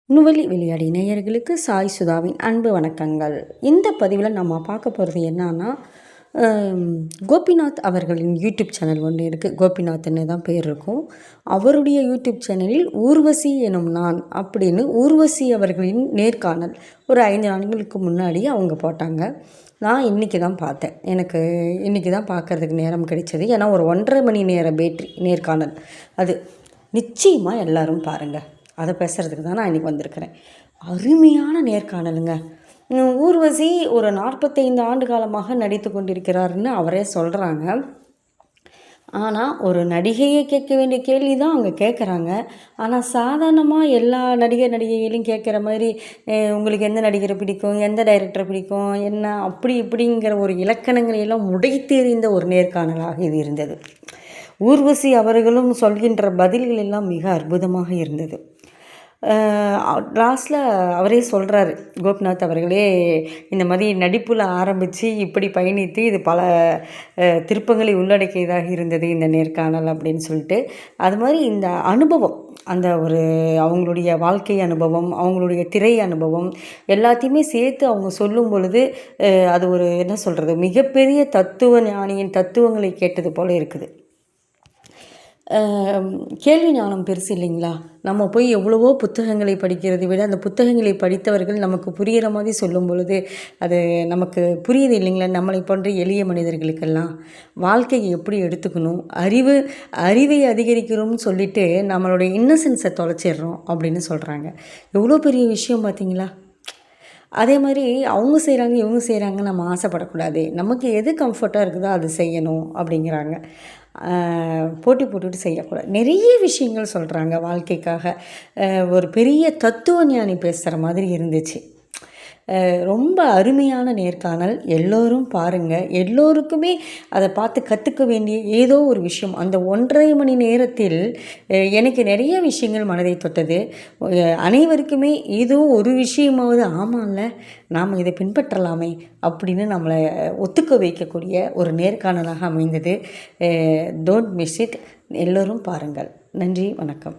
நுவலி விளையாடி நேயர்களுக்கு சாய் சுதாவின் அன்பு வணக்கங்கள். இந்த பதிவில் நம்ம பார்க்க போகிறது என்னன்னா, கோபிநாத் அவர்களின் யூடியூப் சேனல் ஒன்று இருக்குது. கோபிநாத்ன்னு தான் பேர் இருக்கும். அவருடைய யூடியூப் சேனலில் ஊர்வசி எனும் நான் அப்படின்னு ஊர்வசி அவர்களின் நேர்காணல் ஒரு 5 நாட்களுக்கு முன்னாடி அவங்க போட்டாங்க. நான் இன்றைக்கி தான் பார்த்தேன். எனக்கு இன்றைக்கி தான் பார்க்குறதுக்கு நேரம் கிடைச்சது. ஏன்னா ஒரு 1.5 மணி நேர நேர்காணல் அது. நிச்சயமாக எல்லோரும் பாருங்கள். அதை பேசுகிறதுக்கு தான் நான் இன்றைக்கி வந்திருக்கிறேன். அருமையான நேர்காணலுங்க. ஊர்வசி ஒரு 45 ஆண்டு காலமாக நடித்து கொண்டிருக்கிறாருன்னு அவரே சொல்கிறாங்க. ஆனால் ஒரு நடிகையை கேட்க வேண்டிய கேள்வி தான் அவங்க கேட்குறாங்க. ஆனால் சாதாரணமாக எல்லா நடிகைகளையும் கேட்குற மாதிரி உங்களுக்கு எந்த நடிகரை பிடிக்கும், எந்த டைரக்டரை பிடிக்கும், என்ன அப்படி இப்படிங்கிற ஒரு இலக்கணங்களையெல்லாம் உடைத்தெறிந்த ஒரு நேர்காணலாக இது இருந்தது. ஊர்வசி அவர்களும் சொல்கின்ற பதில்கள் எல்லாம் மிக அற்புதமாக இருந்தது. லாஸ்ட்டில் அவரே சொல்கிறாரு, கோபிநாத் அவர்களே இந்த மாதிரி நடிப்பில் ஆரம்பித்து இப்படி பயணித்து இது பல திருப்பங்களை உள்ளடக்கியதாக இருந்தது இந்த நேர்காணல் அப்படின்னு சொல்லிட்டு. அது மாதிரி இந்த அனுபவம், அந்த ஒரு அவங்களுடைய வாழ்க்கை அனுபவம், அவங்களுடைய திரை அனுபவம் எல்லாத்தையுமே சேர்த்து அவங்க சொல்லும் பொழுது அது ஒரு என்ன சொல்கிறது, மிகப்பெரிய தத்துவ ஞானியின் தத்துவங்களை கேட்டது போல் இருக்குது. கேள்வி ஞானம் பெருசு இல்லைங்களா? நம்ம போய் எவ்வளவோ புத்தகங்களை படிக்கிறதை விட அந்த புத்தகங்களை படித்தவர்கள் நமக்கு புரிகிற மாதிரி சொல்லும் பொழுது அது நமக்கு புரியுது இல்லைங்களா? நம்மளை போன்ற எளிய மனிதர்களுக்கெல்லாம் வாழ்க்கையை எப்படி எடுத்துக்கணும், அறிவை அதிகரிக்கிறோம்னு சொல்லிட்டு நம்மளுடைய இன்னசென்ஸை தொலைச்சிடுறோம் அப்படின்னு சொல்கிறாங்க. எவ்வளோ பெரிய விஷயம் பார்த்தீங்களா? அதே மாதிரி அவங்க செய்கிறாங்க இவங்க செய்கிறாங்க நம்ம ஆசைப்படக்கூடாது. நமக்கு எது கம்ஃபர்ட்டாக இருக்குதோ அது செய்யணும் அப்படிங்கிறாங்க. போட்டி போட்டுட்டு செய்யக்கூடாது. நிறைய விஷயங்கள் சொல்கிறாங்க வாழ்க்கைக்காக. ஒரு பெரிய தத்துவ ஞானி பேசுகிற மாதிரி இருந்துச்சு. ரொம்ப அருமையான நேர்காணல். எல்லோரும் பாருங்கள். எல்லோருக்குமே அதை பார்த்து கற்றுக்க வேண்டிய ஏதோ ஒரு விஷயம் அந்த 1.5 மணி நேரத்தில் எனக்கு நிறைய விஷயங்கள் மனதை தொட்டது. அனைவருக்குமே ஏதோ ஒரு விஷயமாவது ஆமாம்ல நாம் இதை பின்பற்றலாமே அப்படின்னு நம்மளை ஒத்துக்க வைக்கக்கூடிய ஒரு நேர்காணலாக அமைந்தது. Don't miss it. எல்லோரும் பாருங்கள். நன்றி, வணக்கம்.